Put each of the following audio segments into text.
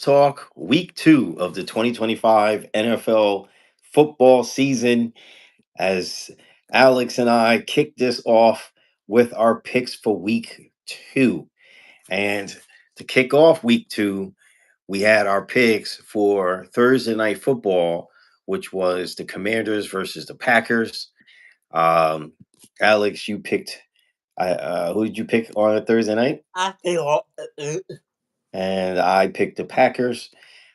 Talk Week 2 of the 2025 NFL football season as Alex and I kick this off with our picks for Week 2. And to kick off Week 2, we had our picks for Thursday Night Football, which was the Commanders versus the Packers. Um, Alex, you picked. Who did you pick on Thursday night? I think And I picked the Packers.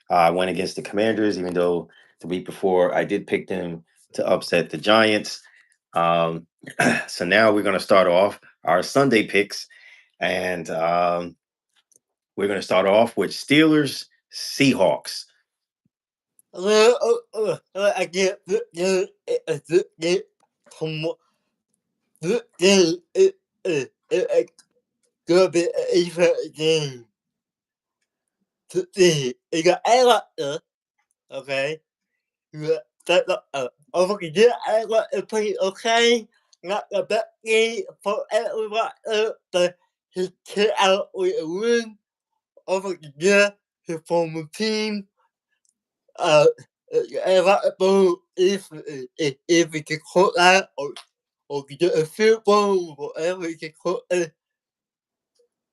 I went against the Commanders, even though the week before I did pick them to upset the Giants. Um, so now we're going to start off our Sunday picks, and we're going to start off with Steelers Seahawks. I get it could be even game. You got a okay. You got that over here. I got to play okay. Not the best game for everyone, but he came out with a win over here. His former team. Uh, if we can call that or we get a field goal, whatever we can call it.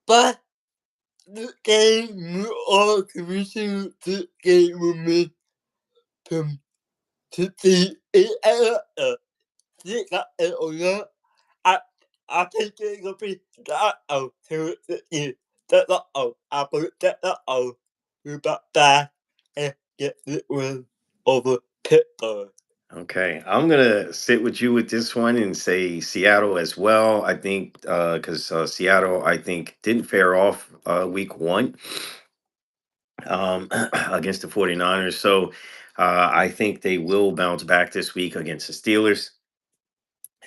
But the game or commission the game with me to see it or not. I I think it's gonna be that to the that I put that we got that and get the win over Pittsburgh. Okay, I'm gonna sit with you with this one and say Seattle as well. I think because Seattle, I think, didn't fare off week 1 against the 49ers. So I think they will bounce back this week against the Steelers,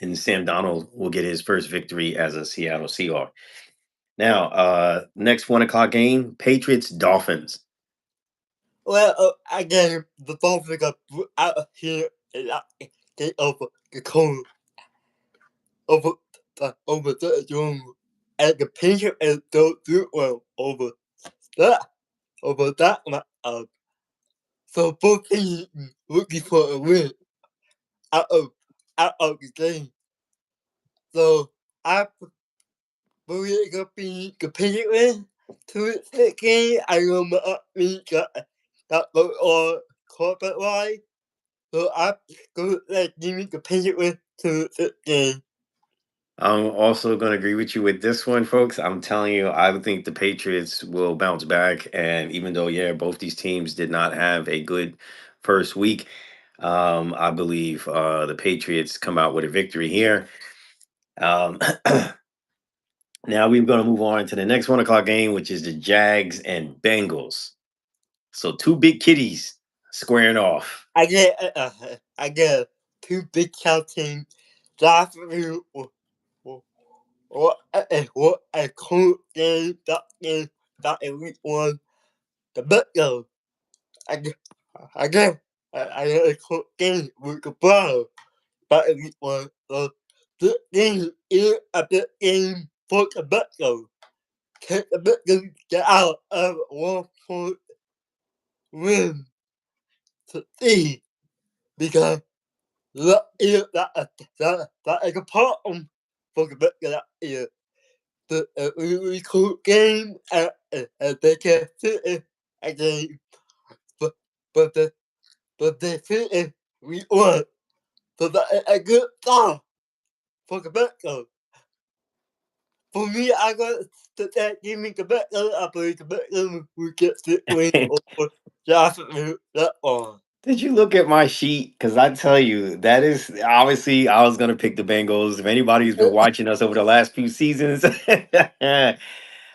and Sam Donald will get his first victory as a Seattle Seahawk. Now, next 1 o'clock game, Patriots Dolphins. Well, again, the Dolphins got out of here and get over the cold over over the room, and the Patriots don't do well that over that one. So both teams looking for a win out of out of the game. So I believe it's gonna be the Patriots to the game. I know my me got on corporate line. So I go like give me the Patriots to the game. I'm also going to agree with you with this one, folks. I'm telling you, I think the Patriots will bounce back. And even though, yeah, both these teams did not have a good first week, I believe the Patriots come out with a victory here. Um, now we're going to move on to the next 1 o'clock game, which is the Jags and Bengals. So two big kitties squaring off. I get two big counting last week what a cool game that is week one. The Bengals again again I get a cool game with the Browns that is week one. So this game is a big game for the Bengals. Can the Bengals get out of 1 point win to see because that is a problem for the Bengals that is the really cool game and they can fit it again. But but the but they fit it we won. So that is a good start for the Bengals. For me, I got that give me the Bengals. I believe the Bengals will get the win over Jacksonville that one. Did you look at my sheet? Because I tell you, that is obviously I was gonna pick the Bengals. If anybody's been watching us over the last few seasons, I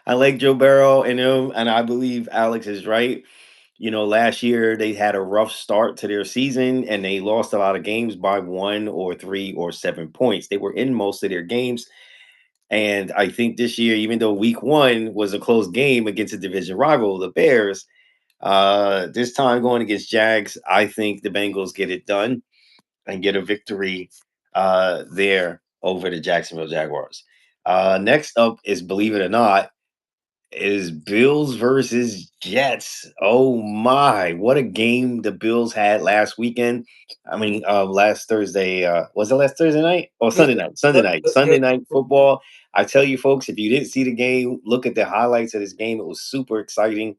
like Joe Burrow and him, and I believe Alex is right. You know, last year they had a rough start to their season and they lost a lot of games by 1 or 3 or 7 points. They were in most of their games. And I think this year, even though week 1 was a close game against a division rival, the Bears, this time going against Jags, I think the Bengals get it done and get a victory there over the Jacksonville Jaguars. Next up is, believe it or not, is Bills versus Jets. Oh my, what a game the Bills had last weekend. I mean, last Thursday, was it last Thursday night? Oh, Sunday night. Sunday night football. I tell you folks, if you didn't see the game, look at the highlights of this game. It was super exciting.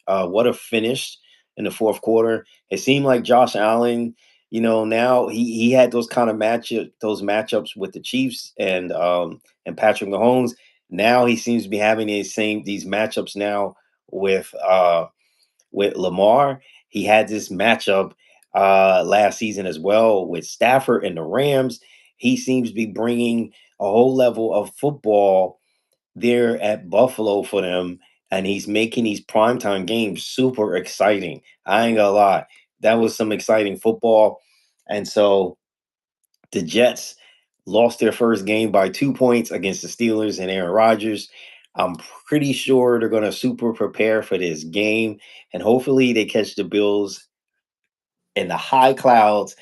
What a finish in the fourth quarter. It seemed like Josh Allen, now he had those kind of those matchups with the Chiefs and Patrick Mahomes. Now he seems to be having these matchups now with Lamar. He had this matchup last season as well with Stafford and the Rams. He seems to be bringing a whole level of football there at Buffalo for them, and he's making these primetime games super exciting. I ain't gonna lie. That was some exciting football. And so the Jets lost their first game by 2 points against the Steelers and Aaron Rodgers. I'm pretty sure they're going to super prepare for this game, and hopefully they catch the Bills in the high clouds,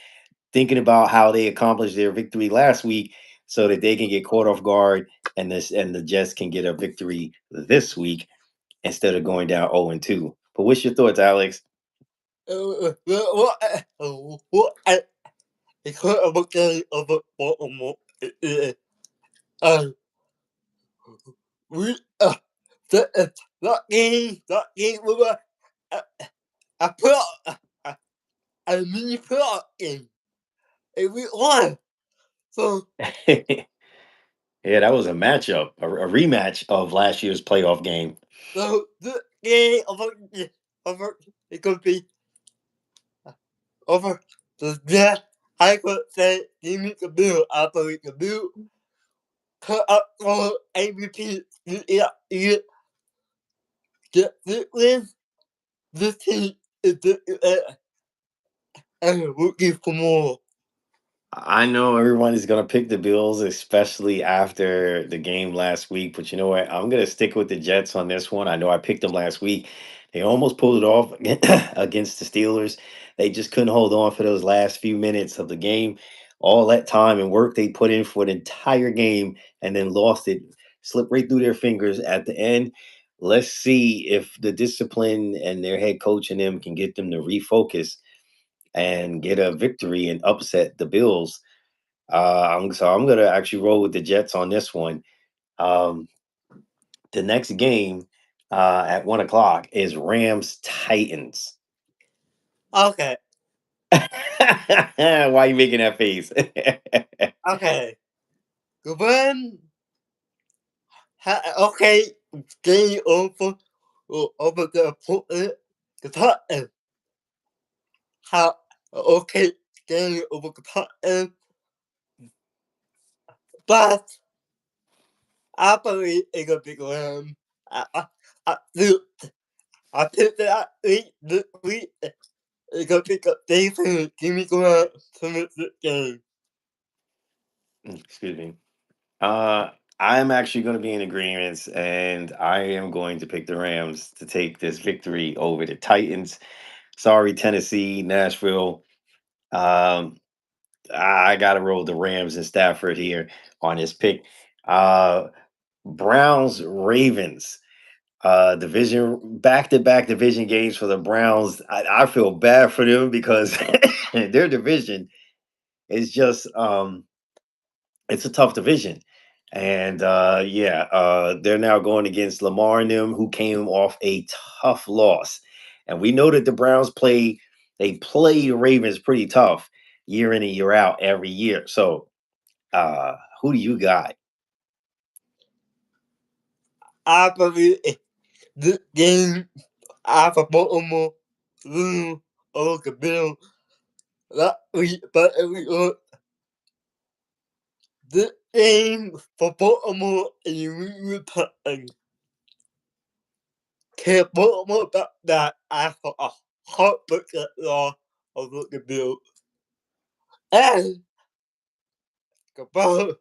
thinking about how they accomplished their victory last week, so that they can get caught off guard and the Jets can get a victory this week instead of going down 0-2. But what's your thoughts, Alex? What I heard about getting over Baltimore. Uh, we that game we were uh, I put a mini playoff game and we won. So Yeah, that was a matchup, a rematch of last year's playoff game. the game over it could be over the yeah. I could say give me the bill. I believe the bill cut up for MVP. You get the win. This team is looking for more. I know everyone is going to pick the Bills, especially after the game last week. But you know what? I'm going to stick with the Jets on this one. I know I picked them last week. They almost pulled it off against the Steelers. They just couldn't hold on for those last few minutes of the game. All that time and work they put in for an entire game and then lost it, slipped right through their fingers at the end. Let's see if the discipline and their head coach and them can get them to refocus and get a victory and upset the Bills. So I'm gonna actually roll with the Jets on this one. Um, the next game at 1 o'clock is Rams Titans. Okay, Why are you making that face? okay. Glenn, okay, game over the opponent. The Tottenham. How okay, game over the Tottenham. But I believe it could be Glenn. I do. I think that we it could pick up Jason. Give me Glenn to win the game. Excuse me. Uh, I'm actually going to be in agreement, and I am going to pick the Rams to take this victory over the Titans. Sorry, Tennessee, Nashville. Um, I got to roll the Rams and Stafford here on this pick. Uh, Browns, Ravens. Division back to back division games for the Browns. I feel bad for them because their division is just it's a tough division. And they're now going against Lamar and them, who came off a tough loss. And we know that the Browns play the Ravens pretty tough year in and year out every year. So who do you got? I believe this game after Baltimore lose over the Bills. That we but we this game for Baltimore is really important. Can Baltimore back that after a heartbreaking loss over the Bills? And the Bills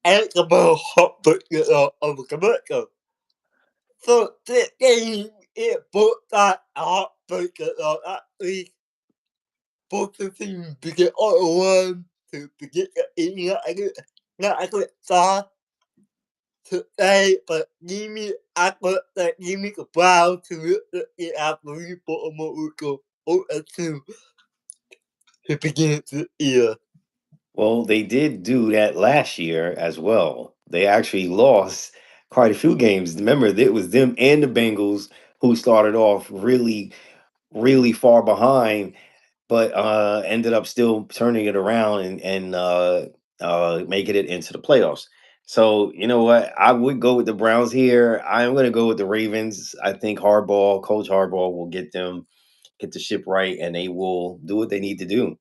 and the Bills heartbreaking loss over the Bills. So this game is both that heartbreaking loss at least both the teams begin on one to begin the not a good start. today, but I thought that give me the Brown to look it out for you for a moment ago or two to begin the year. Well, they did do that last year as well. They actually lost quite a few games. Remember, it was them and the Bengals who started off really, really far behind, but ended up still turning it around and making it into the playoffs. So you know what? I would go with the Browns here. I'm going to go with the Ravens. I think Coach Harbaugh, will get the ship right, and they will do what they need to do.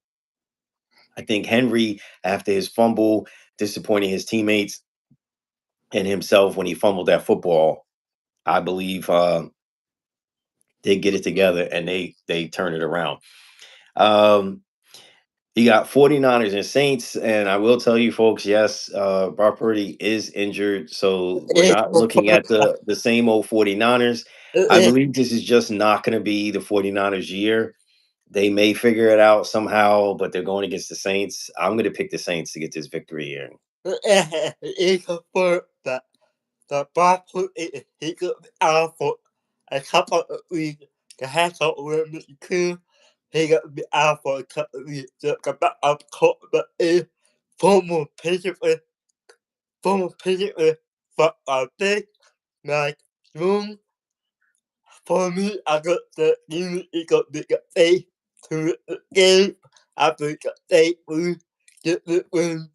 I think Henry, after his fumble, disappointing his teammates and himself when he fumbled that football, I believe they get it together and they turn it around. Um, You got 49ers and Saints, and I will tell you folks, yes, Brock Purdy is injured, so we're It's not the looking first at the same old 49ers. I it's believe this is just not going to be the 49ers year. They may figure it out somehow, but they're going against the Saints. I'm going to pick the Saints to get this victory here. it's the first that the Brown he could be out for a couple of weeks. The head coach will be cool. He got be out for a couple of weeks. The back up court, but is former patient for a big like room. For me, I got the unit, it got bigger faith to the game. I think they will get the win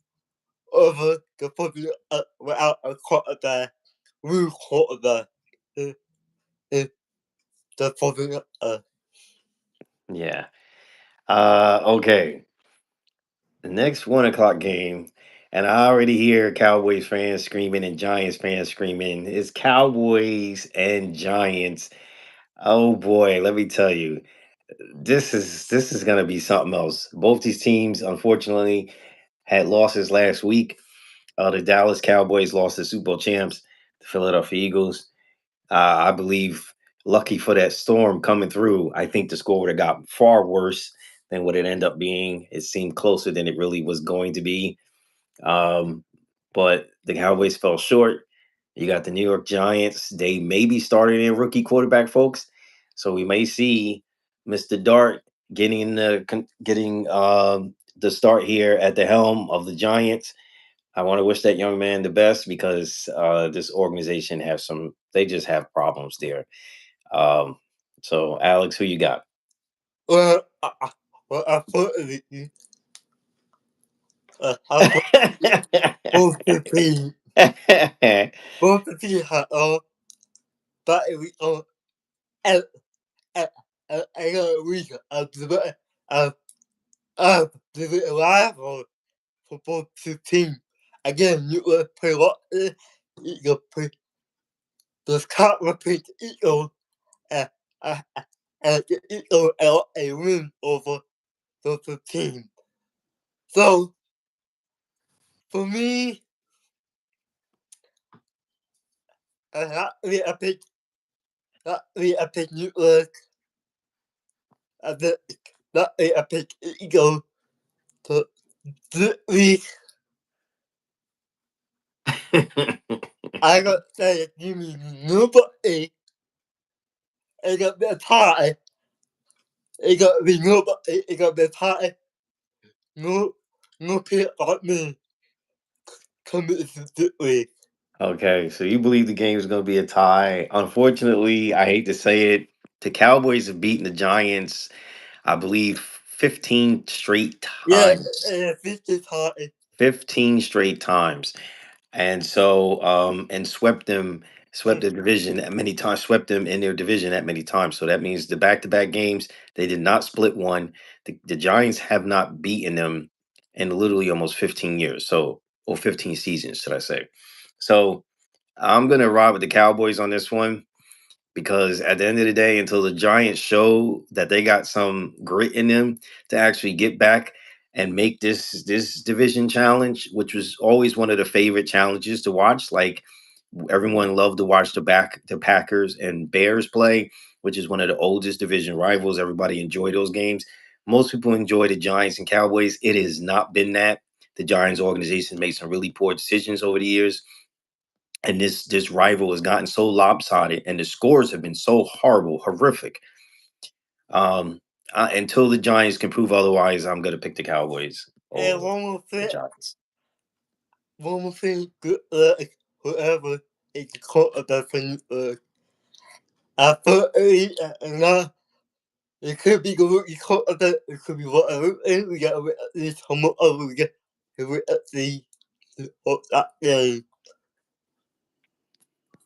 over the popular without a quarterback. Real quarterback. Uh, uh, the popular. Yeah. Okay. The next 1 o'clock game, and I already hear Cowboys fans screaming and Giants fans screaming. It's Cowboys and Giants. Oh boy, let me tell you, this is gonna be something else. Both these teams, unfortunately, had losses last week. The Dallas Cowboys lost the Super Bowl champs, the Philadelphia Eagles. I believe, lucky for that storm coming through, I think the score would have got far worse than what it ended up being. It seemed closer than it really was going to be. Um, but the Cowboys fell short. You got the New York Giants. They may be starting a rookie quarterback, folks. So we may see Mr. Dart getting the start here at the helm of the Giants. I want to wish that young man the best because this organization has they just have problems there. Um, so, Alex, who you got? Well, well, I put it, I put both the team, both the team had all, but we all, and, and, I got a week of of, of the rival for both the team. Again, you will play what you will play the Scott will play the Eagles, and, uh, and the Eagles are a win over the team. So, for me, not really a big New York, a bit, not really a big Eagle. So, this week, I got to say, give me nobody. It got to be a tie. It got to be nobody. It got to be a tie. No, no people like me coming to this week. Okay, so you believe the game is going to be a tie. Unfortunately, I hate to say it, the Cowboys have beaten the Giants, I believe, 15 straight Yeah, times. this is tie. 15 straight times. And so and swept the division that many times, swept them in their division that many times. So that means the back-to-back games, they did not split one. The Giants have not beaten them in literally almost 15 years. So, or 15 seasons, should I say. So I'm gonna ride with the Cowboys on this one because at the end of the day, until the Giants show that they got some grit in them to actually get back and make this division challenge, which was always one of the favorite challenges to watch. Like everyone loved to watch the Packers and Bears play, which is one of the oldest division rivals. Everybody enjoyed those games. Most people enjoy the Giants and Cowboys. It has not been that. The Giants organization made some really poor decisions over the years. and this rival has gotten so lopsided, and the scores have been so horrible, horrific. Um, until the Giants can prove otherwise, I'm going to pick the Cowboys And over the Giants. one more thing, good whoever is the quarterback for New York. I thought now it could be the rookie quarterback, it could be whatever, and we got to at least how much other we get to see that game.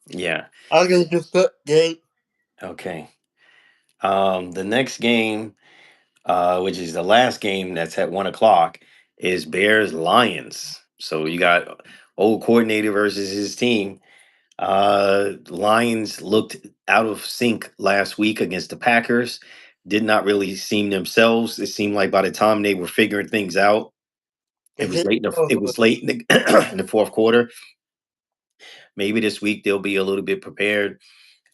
Yeah. I can just that game. Okay. The next game, which is the last game that's at 1 o'clock, is Bears Lions. So you got old coordinator versus his team. Lions looked out of sync last week against the Packers. Did not really seem themselves. It seemed like by the time they were figuring things out, it Is was it? late. It was late in in the fourth quarter. Maybe this week they'll be a little bit prepared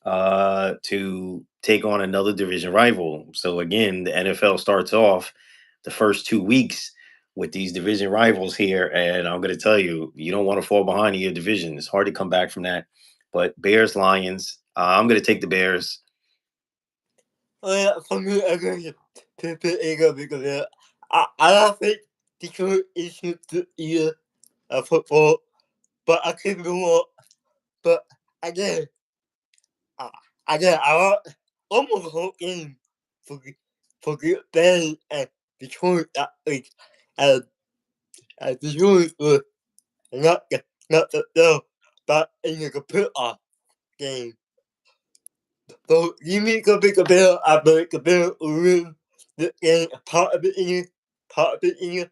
to take on another division rival. So again, the NFL starts off the first 2 weeks with these division rivals here, and I'm going to tell you, you don't want to fall behind in your division. It's hard to come back from that. But Bears Lions, I'm going to take the Bears. Oh yeah, for me, I agree. Pippen ain't gonna be good. I don't think Detroit is the year of football, but I could be wrong. But again, I, again, I want almost the whole game for the Bears and Detroit that week, and Detroit was not the no, but in the computer game. So you make a big bill, I break a bill, room, the game, part of it in you, part of it in you,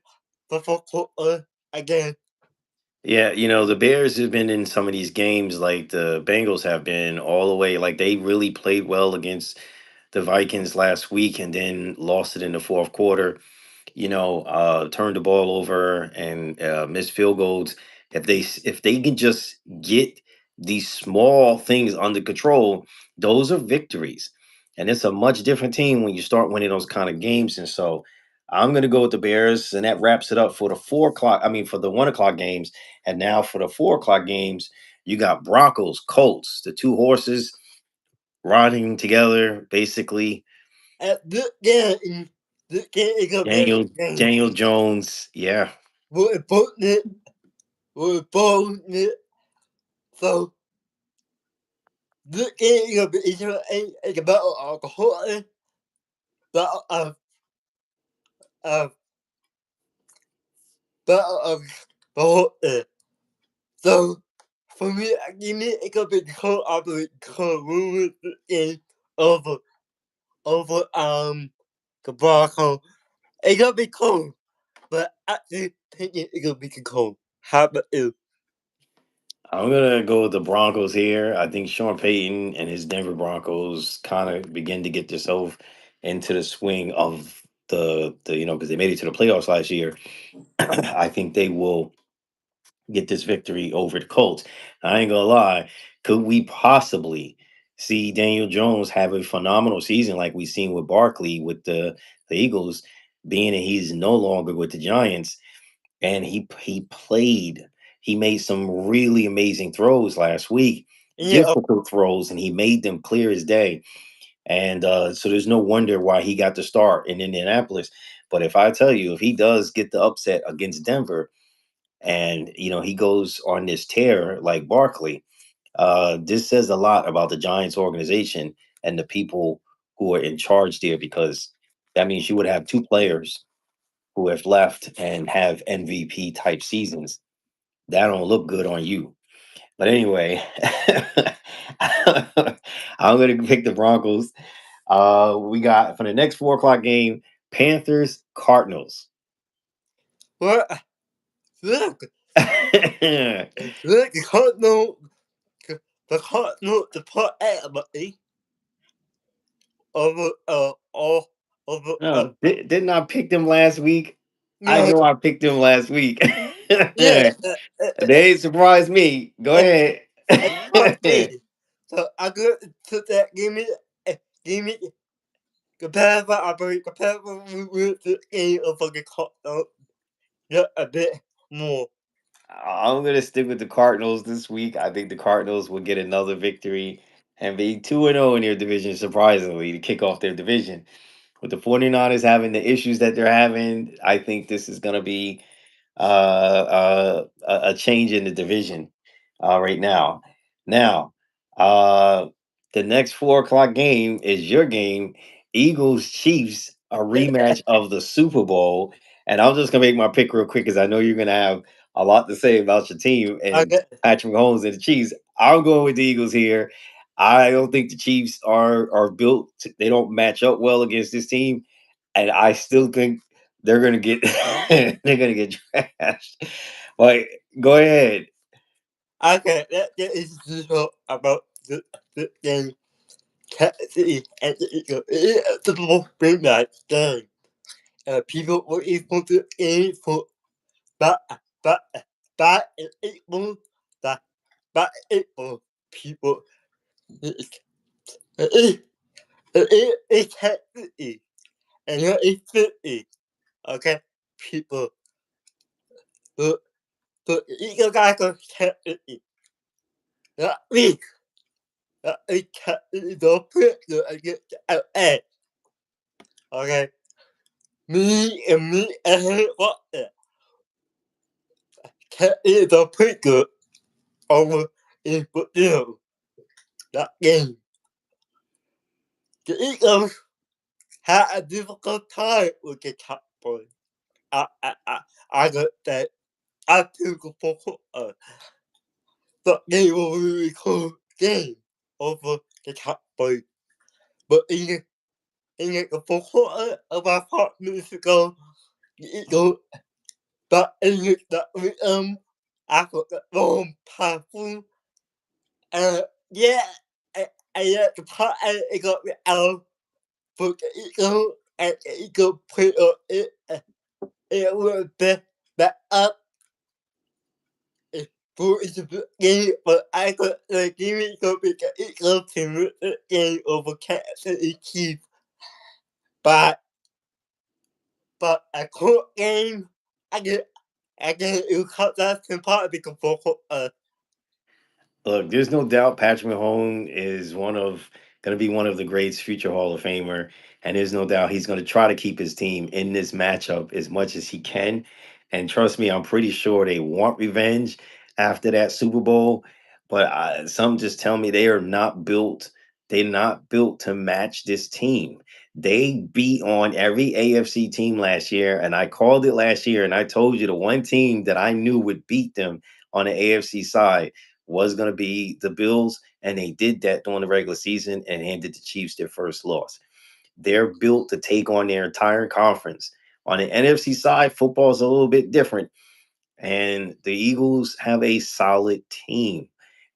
before quarter again. Yeah, the Bears have been in some of these games like the Bengals have been all the way. Like they really played well against the Vikings last week and then lost it in the fourth quarter. Turned the ball over and missed field goals. If they can just get these small things under control, those are victories. And it's a much different team when you start winning those kind of games. And so I'm going to go with the Bears, and that wraps it up for the 4 o'clock. I mean, for the 1 o'clock games, and now for the 4 o'clock games, you got Broncos, Colts, the two horses riding together, basically. And this game is gonna be a Daniel good game. Daniel Jones, yeah. We're important it, we're important it. So this game is gonna be it's about alcohol, battle of battle of the whole. So for me, I give me it could be the game over the Broncos. It could be cool, but I actually think it could be cool. How about you? I'm gonna go with the Broncos here. I think Sean Payton and his Denver Broncos kind of begin to get themselves into the swing of the because they made it to the playoffs last year. I think they will get this victory over the Colts. I ain't gonna lie. Could we possibly see Daniel Jones have a phenomenal season like we've seen with Barkley with the Eagles, being that he's no longer with the Giants? And he played. He made some really amazing throws last week, Yeah, difficult throws, and he made them clear as day. And so there's no wonder why he got the start in Indianapolis. But if I tell you, if he does get the upset against Denver, and he goes on this tear like Barkley, this says a lot about the Giants organization and the people who are in charge there, because that means you would have two players who have left and have MVP type seasons. That don't look good on you. But anyway, I'm going to pick the Broncos. We got for the next 4 o'clock game, Panthers, Cardinals. what? Look, look, the Cardinal, the part everybody over, all over, No, didn't I pick them last week? I yeah, know I picked them last week. yeah, They surprised me. Go ahead. part me. So I go to that, give me, compare with the game of fucking Cardinal, just a bit more. I'm gonna stick with the Cardinals this week. I think the Cardinals will get another victory and be 2-0 in their division, surprisingly, to kick off their division. With the 49ers having the issues that they're having, I think this is gonna be a change in the division right now. Now, uh, the next 4 o'clock game is your game, Eagles Chiefs, a rematch of the Super Bowl. And I'm just gonna make my pick real quick because I know you're gonna have a lot to say about your team and Okay, Patrick Mahomes and the Chiefs. I'm going with the Eagles here. I don't think the Chiefs are built. They don't match up well against this team, and I still think they're gonna get they're gonna get trashed. But go ahead. okay, that is just about the game. Kansas City and the Eagles. It is the most big match game. People were able to aim for but but but able that but able people. It is it Kansas City and it is City. Okay, people. The the Eagle guy goes Kansas City. That week. That is Kansas City. Don't put it against LA. Okay. Me and what is a pretty good over in Brazil. That game. The Eagles had a difficult time with the Cowboys. I got that. I took a photo but they were really close game over the Cowboys. But in the photo about 5 minutes ago, the Eagles, but in the I got the wrong powerful. Yeah, I the part I got the out but the Eagle and the Eagle put it. It will be back up for the game, but I got the game go with the Eagle to win the game over Kansas City Chiefs. But a court game, I get you cut that in part because Look, there's no doubt Patrick Mahomes is going to be one of the greats, future Hall of Famer, and there's no doubt he's going to try to keep his team in this matchup as much as he can. And trust me, I'm pretty sure they want revenge after that Super Bowl. But some just tell me they are not built. They're not built to match this team. They beat on every AFC team last year, and I called it last year, and I told you the one team that I knew would beat them on the AFC side was going to be the Bills, and they did that during the regular season and handed the Chiefs their first loss. They're built to take on their entire conference. On the NFC side, football is a little bit different, and the Eagles have a solid team.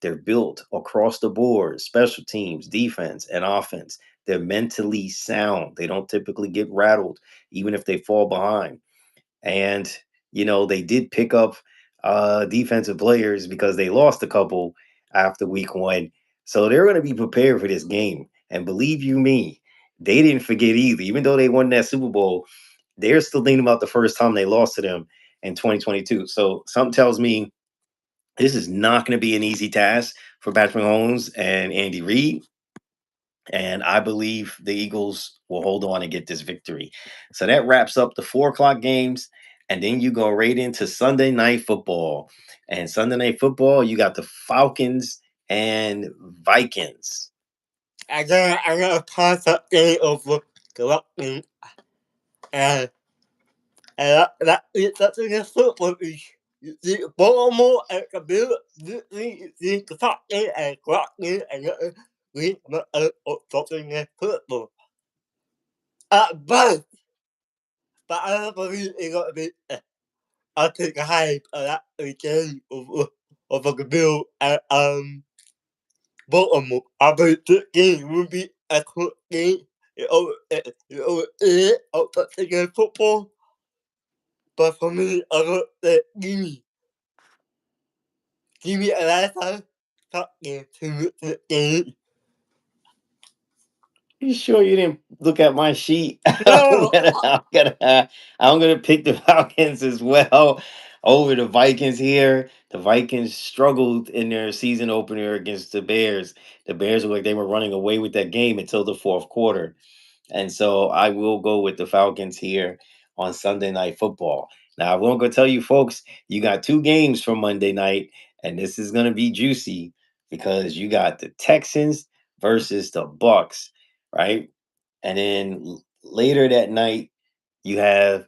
They're built across the board, special teams, defense, and offense. They're mentally sound. They don't typically get rattled, even if they fall behind. And, they did pick up defensive players because they lost a couple after week 1. So they're going to be prepared for this game. And believe you me, they didn't forget either. Even though they won that Super Bowl, they're still thinking about the first time they lost to them in 2022. So something tells me this is not going to be an easy task for Patrick Mahomes and Andy Reid. And I believe the Eagles will hold on and get this victory. So that wraps up the 4 o'clock games. And then you go right into Sunday night football. And Sunday night football, you got the Falcons and Vikings. I got a concept game over the Rockies and that's in the football league. You see Baltimore and the Bills, you see the Falcons and Rockies and we something in football. But I don't believe it's gonna be. I take a hype of that weekend over the Bill and Baltimore. I believe this game will be a close game. I'll touch against football, but for me, I got the give me a last time. Talking to the game. You sure you didn't look at my sheet? I'm No, gonna, I'm gonna, I'm gonna pick the Falcons as well. over the Vikings here. The Vikings struggled in their season opener against the Bears. The Bears were like they were running away with that game until the fourth quarter. And so I will go with the Falcons here on Sunday Night Football. Now, I won't go tell you folks, you got two games from Monday night, and this is going to be juicy because you got the Texans versus the Bucks, right? And then later that night, you have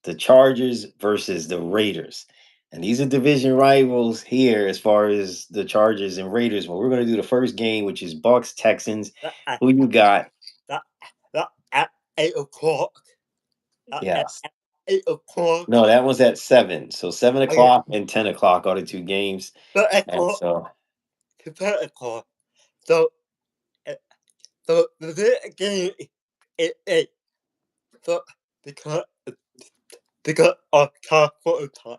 the Chargers versus the Raiders. And these are division rivals here as far as the Chargers and Raiders. But we're going to do the first game, which is Bucks Texans. That, uh, Who you got? that, that at 8 o'clock. Yes. At 8 o'clock. No, that was at 7. So 7 Okay, o'clock and 10 o'clock are the two games. so And 8 o'clock so, to 10 o'clock. So, uh, so the game is 8. So, because, because of time for time.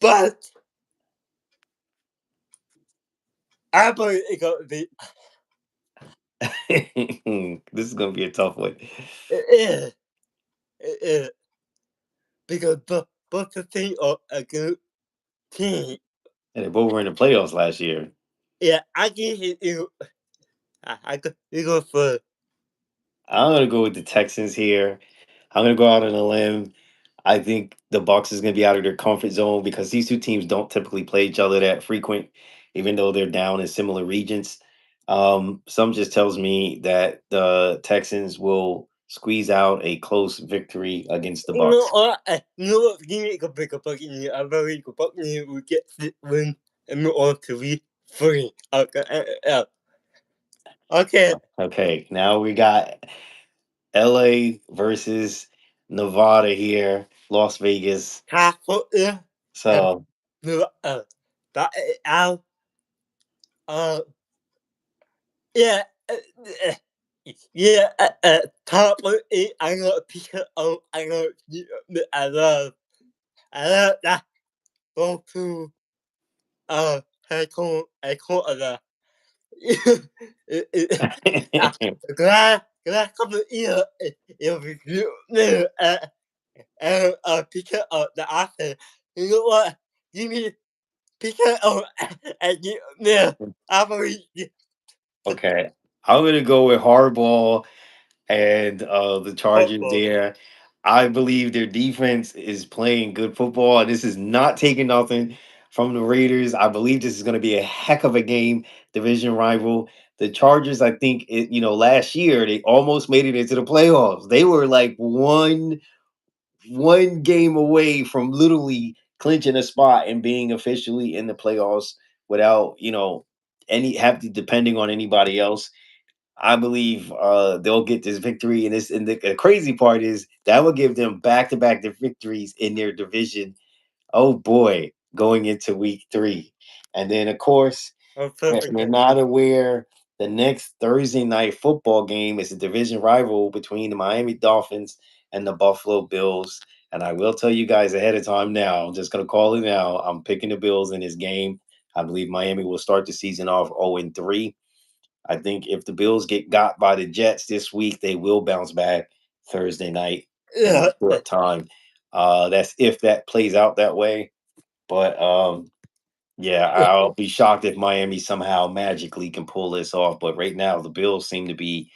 But I believe it's going to be, this is going to be a tough one. it is, it is. Because both the team are a good team. And they both were in the playoffs last year. Yeah, I give you, I could, you go for, I'm going to go with the Texans here. I'm going to go out on a limb. I think the Bucks is going to be out of their comfort zone because these two teams don't typically play each other that frequent, even though they're down in similar regions. Some just tells me that the Texans will squeeze out a close victory against the you know Bucks. what, you know what, give me a big fucking you, I believe a fucking will get the win and move on to week 3. Okay, okay, Okay, now we got LA versus Nevada here, Las Vegas. half for you, and So move, that is out, uh, yeah, uh, yeah, top of it, I got a piece of, I got, I love that, go to, I call it, Ah, glad couple of years if you knew picture of the actor. You know what? Give me picture of and you know I believe okay, I'm gonna go with Hardball and the Chargers football. there. I believe their defense is playing good football, and this is not taking nothing from the Raiders. I believe this is going to be a heck of a game, division rival. The Chargers, I think, last year they almost made it into the playoffs. They were like one game away from literally clinching a spot and being officially in the playoffs without any have to depending on anybody else. I believe they'll get this victory, and the crazy part is that will give them back to back victories in their division. Oh boy, going into week 3, and then of course, if Perfect. you're not aware, the next Thursday night football game is a division rival between the Miami Dolphins and the Buffalo Bills. And I will tell you guys ahead of time now. I'm just gonna call it now. I'm picking the Bills in this game. I believe Miami will start the season off 0-3. I think if the Bills get got by the Jets this week, they will bounce back Thursday night in a Yeah, short time. That's if that plays out that way. But yeah, yeah. I'll be shocked if Miami somehow magically can pull this off. But right now, the Bills seem to be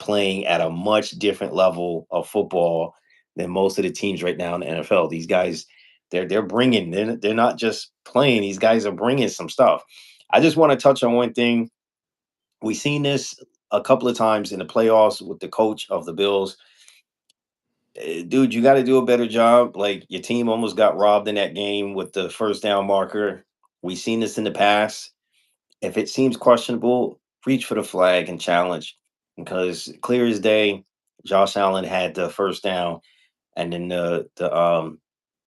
playing at a much different level of football than most of the teams right now in the NFL. These guys, they're bringing. They're not just playing. These guys are bringing some stuff. I just want to touch on one thing. We've seen this a couple of times in the playoffs with the coach of the Bills. Dude, you got to do a better job. Like your team almost got robbed in that game with the first down marker. We've seen this in the past. If it seems questionable, reach for the flag and challenge. Because clear as day, Josh Allen had the first down, and then the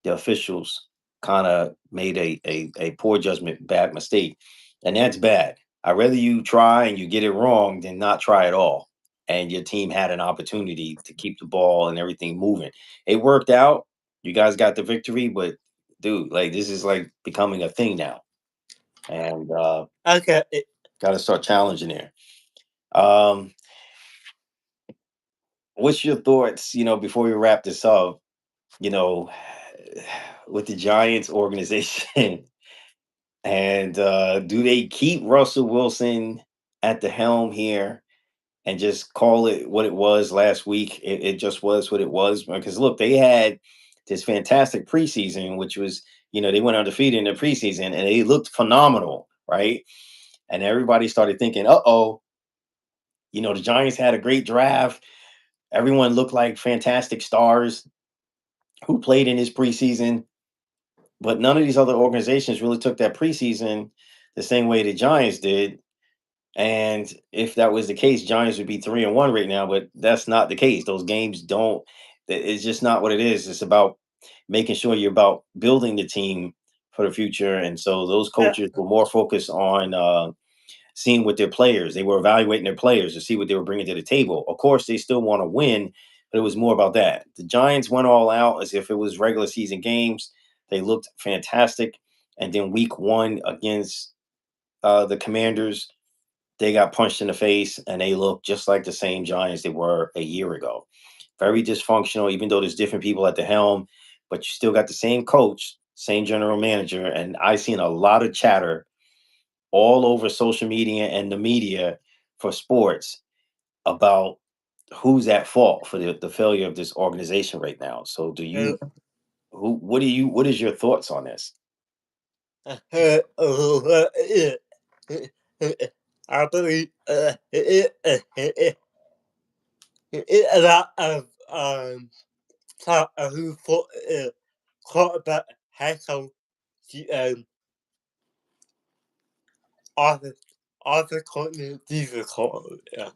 officials kind of made a poor judgment, bad mistake, and that's bad. I'd rather you try and you get it wrong than not try at all. And your team had an opportunity to keep the ball and everything moving. It worked out. You guys got the victory, but dude, like this is like becoming a thing now, and Okay, got to start challenging there. Um, what's your thoughts? Before we wrap this up, you know, with the Giants organization. And do they keep Russell Wilson at the helm here and just call it what it was last week? It just was what it was. Because look, they had this fantastic preseason, which was, they went undefeated in the preseason and they looked phenomenal, right? And everybody started thinking, uh-oh, the Giants had a great draft. Everyone looked like fantastic stars who played in his preseason, but none of these other organizations really took that preseason the same way the Giants did. And if that was the case, Giants would be 3-1 right now, but that's not the case. Those games don't, it's just not what it is. It's about making sure you're about building the team for the future. And so those Uh, coaches were more focused on seeing what their players, they were evaluating their players to see what they were bringing to the table. Of course, they still want to win, but it was more about that. The Giants went all out as if it was regular season games. They looked fantastic. And then week one against the Commanders, they got punched in the face and they look just like the same Giants they were a year ago. Very dysfunctional, even though there's different people at the helm, but you still got the same coach, same general manager. And I seen a lot of chatter all over social media and the media for sports about who's at fault for the failure of this organization right now. So do uh, you what is your thoughts on this? I believe a lot of talk of who fought quarterback has some the Arthur Arthur Courtney Jesus called. Yeah.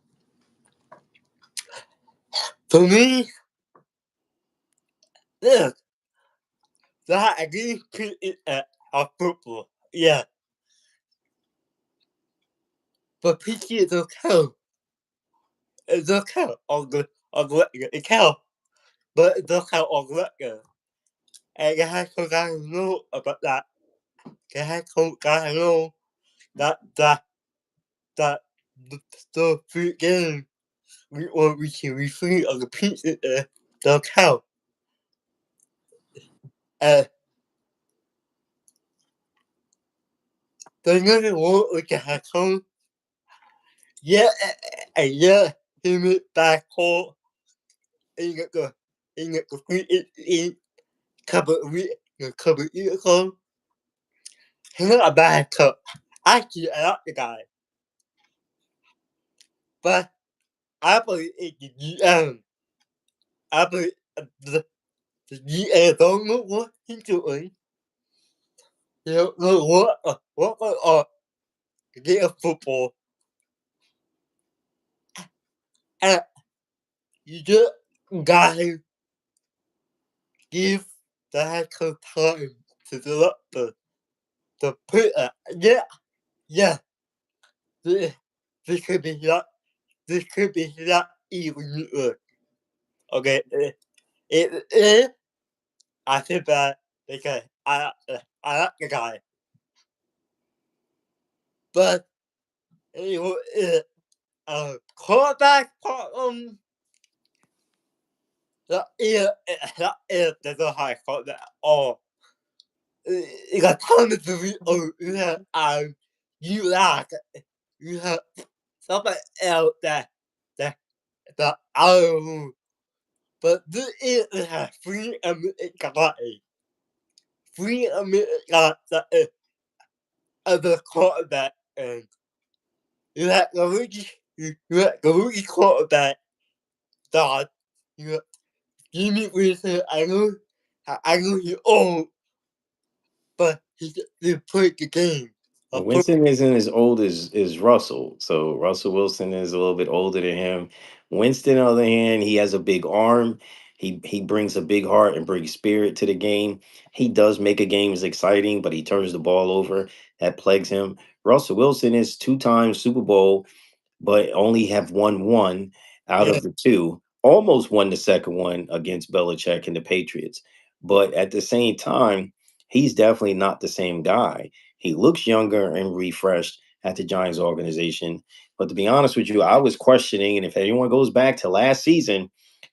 For me, look, that I didn't put it at football. Yeah, but PT don't count. It don't count on the it count, but it don't count on the and you have to guys know about that. You have to guys know that that the free game we can refrain on the pieces don't count. Uh, the another one we can have come. Yeah, and yeah, him back home. And you got the free in couple of weeks, a couple of years ago. He's not a bad coach. Actually, I like the guy, but I believe in the GM. I believe the GM don't know what he's doing. They don't know what going on to get a football. And you just gotta give the head coach time to develop the player. Yeah, yeah. This, this could be not. This could be not even good. Okay, it is. I feel bad because I like the guy, but it was quarterback problem. That is the high quarterback at all. You got time to be you have you like you have somebody else that that I don't know. But this is a free American guy. Free American guy that is the quarterback and you have the rookie quarterback that you have Jimmy Wilson. I know he's old, but he played the game. Well, Of football. Winston isn't as old as Russell, so Russell Wilson is a little bit older than him. Winston, on the other hand, he has a big arm. He brings a big heart and brings spirit to the game. He does make a games exciting, but he turns the ball over. That plagues him. Russell Wilson is two-time Super Bowl but only have won one out Yeah, of the two. Almost won the second one against Belichick and the Patriots. But at the same time, he's definitely not the same guy. He looks younger and refreshed at the Giants organization. But to be honest with you, I was questioning, and if anyone goes back to last season,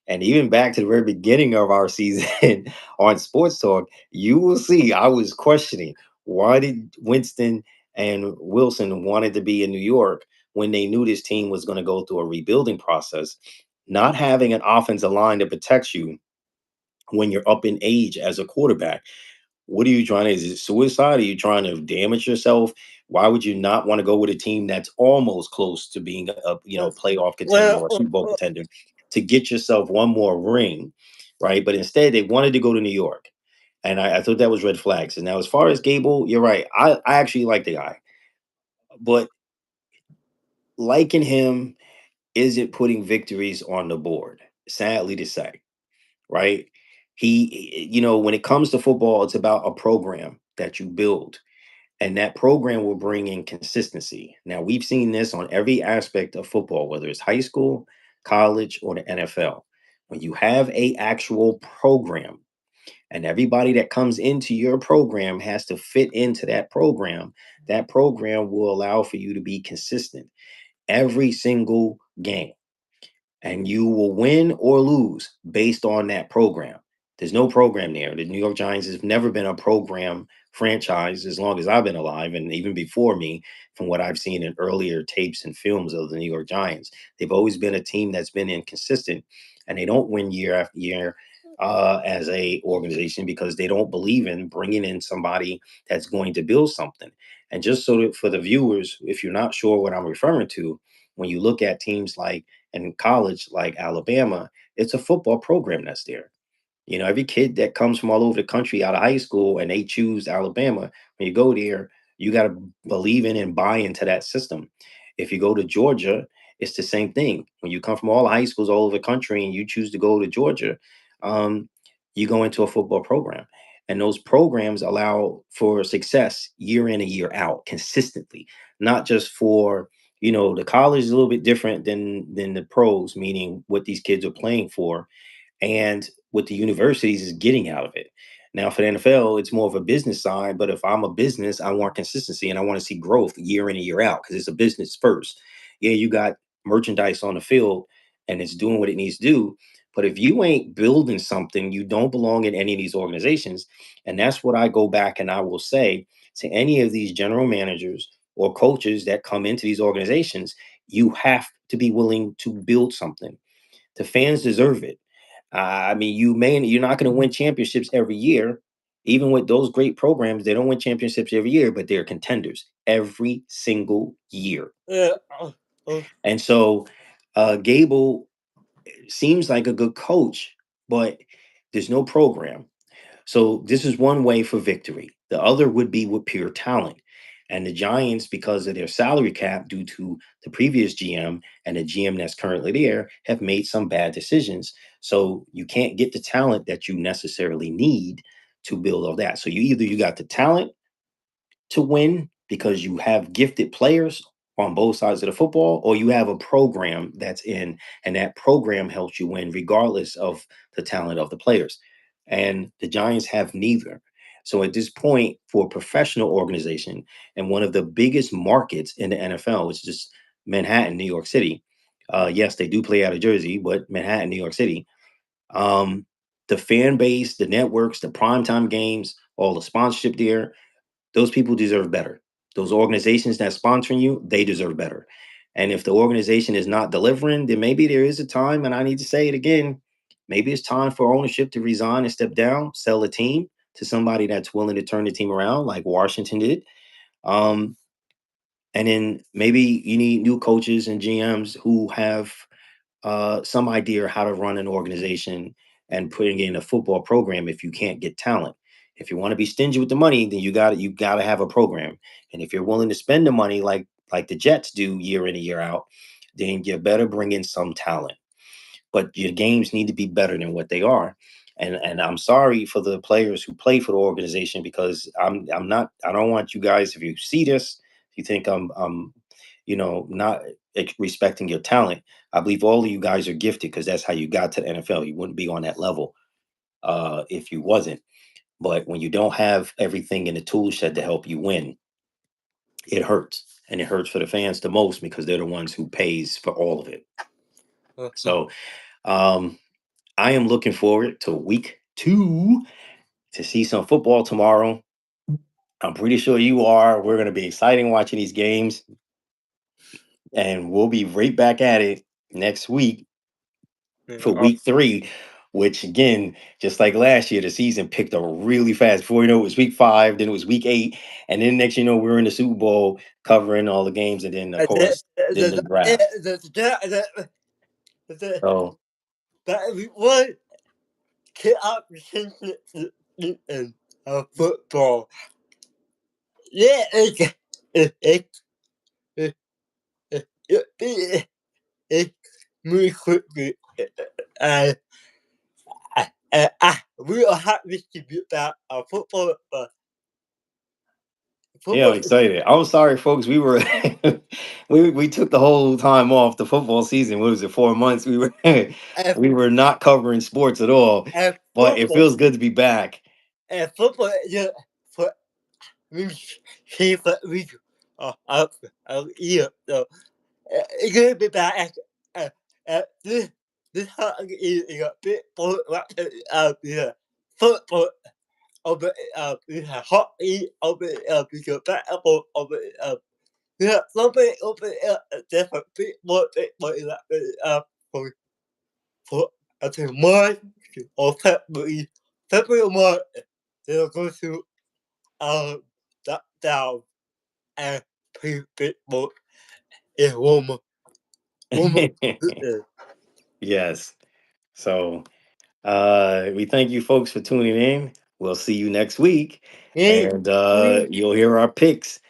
And even back to the very beginning of our season on Sports Talk, you will see I was questioning why did Winston and Wilson wanted to be in New York when they knew this team was going to go through a rebuilding process. Not having an offensive line that protects you when you're up in age as a quarterback. What are you trying to? Is it suicide? Are you trying to damage yourself? Why would you not want to go with a team that's almost close to being a Well, playoff contender well, or a Super Bowl contender to get yourself one more ring, right? But instead, they wanted to go to New York, and I thought that was red flags. And now, as far as Gable, you're right. I actually like the guy, but liking him isn't putting victories on the board. Sadly to say, right? When it comes to football, it's about a program that you build, and that program will bring in consistency. Now, we've seen this on every aspect of football, whether it's high school, college, or the NFL. When you have a actual program and everybody that comes into your program has to fit into that program will allow for you to be consistent every single game, and you will win or lose based on that program. There's no program there. The New York Giants has never been a program franchise as long as I've been alive, and even before me, from what I've seen in earlier tapes and films of the New York Giants. They've always been a team that's been inconsistent, and they don't win year after year as a organization because they don't believe in bringing in somebody that's going to build something. And just so that for the viewers, if you're not sure what I'm referring to, when you look at teams like in college, like Alabama, it's a football program that's there. Every kid that comes from all over the country out of high school and they choose Alabama, when you go there, you got to believe in and buy into that system. If you go to Georgia, it's the same thing. When you come from all the high schools all over the country and you choose to go to Georgia, um, you go into a football program. And those programs allow for success year in and year out consistently, not just for the college is a little bit different than the pros, meaning what these kids are playing for and what the universities is getting out of it. Now, for the NFL, it's more of a business side, but if I'm a business, I want consistency and I want to see growth year in and year out because it's a business first. Yeah, you got merchandise on the field and it's doing what it needs to do. But if you ain't building something, you don't belong in any of these organizations. And that's what I go back and I will say to any of these general managers or coaches that come into these organizations, you have to be willing to build something. The fans deserve it. I mean, you're not going to win championships every year. Even with those great programs, they don't win championships every year, but they're contenders every single year. yeah, uh, And so, Gable seems like a good coach, but there's no program. So this is one way for victory. The other would be with pure talent. And the Giants, because of their salary cap due to the previous GM and the GM that's currently there, have made some bad decisions. So you can't get the talent that you necessarily need to build all that. So you got the talent to win because you have gifted players on both sides of the football, or you have a program that's in, and that program helps you win regardless of the talent of the players. And the Giants have neither. So at this point, for a professional organization and one of the biggest markets in the NFL, which is just Manhattan, New York City. Yes, they do play out of Jersey, but Manhattan, New York City. Um, the fan base, the networks, the primetime games, all the sponsorship there, those people deserve better. Those organizations that sponsoring you, they deserve better. And if the organization is not delivering, then maybe there is a time, and I need to say it again, maybe it's time for ownership to resign and step down, sell the team to somebody that's willing to turn the team around, like Washington did. Um, and then maybe you need new coaches and GMs who have some idea how to run an organization and putting in a football program if you can't get talent. If you want to be stingy with the money, then you got to have a program. And if you're willing to spend the money like the Jets do year in and year out, then you better bring in some talent. But your games need to be better than what they are. And I'm sorry for the players who play for the organization because I'm not I don't want you guys, if you see this, if you think I'm not respecting your talent. I believe all of you guys are gifted because that's how you got to the NFL. You wouldn't be on that level if you wasn't. But when you don't have everything in the tool shed to help you win, it hurts. And it hurts for the fans the most because they're the ones who pays for all of it. uh, So um I am looking forward to week 2 to see some football tomorrow. I'm pretty sure you are. We're going to be exciting watching these games, and we'll be right back at it next week for Oh, week 3, which again, just like last year, the season picked up really fast. Before you know, it was week 5, then it was week 8, and then next you know, we're in the Super Bowl covering all the games, and then of course, then the draft. So that everyone can appreciate in football. Yeah, it, it muy quickly. And we are happy to be back. yeah, Football I'm excited. I'm sorry, folks. We were we took the whole time off the football season. What was it, 4 months? We were and, we were not covering sports at all. and But it football feels good to be back. and football. Yeah, for we see for we up year. So it's gonna be back. This is a bit more yeah football. Over we have hockey over we go back over yeah something over different bit more for for I think March or February March they'll go to that down and play bit more in warmer Yes. So we thank you folks for tuning in. We'll see you next week. yeah And yeah you'll hear our picks.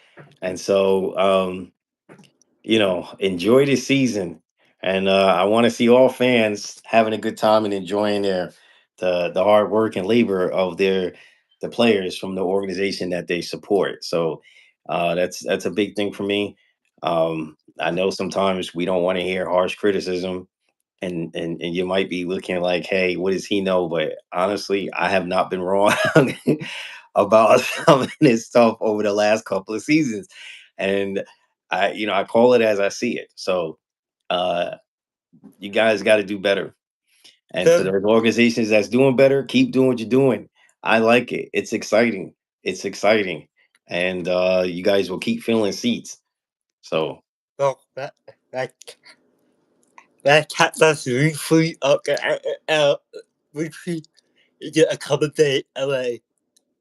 And so enjoy this season. And I want to see all fans having a good time and enjoying the hard work and labor of the players from the organization that they support. So that's a big thing for me. I know sometimes we don't want to hear harsh criticism, and you might be looking like, hey, what does he know? But honestly, I have not been wrong about some of this stuff over the last couple of seasons. And I call it as I see it. So uh you guys got to do better. And to so those organizations that's doing better, keep doing what you're doing. I like it. It's exciting. It's exciting. And you guys will keep filling seats. So so that that kept us really free up we free get a couple days away.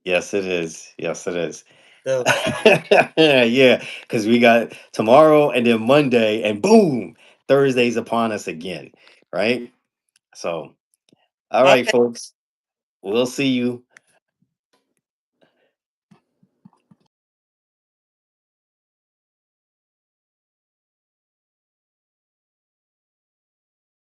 yes, it is. Yes, it is. So Yeah, because we got tomorrow and then Monday, and boom, Thursday's upon us again. Right. So, all right, okay. folks, we'll see you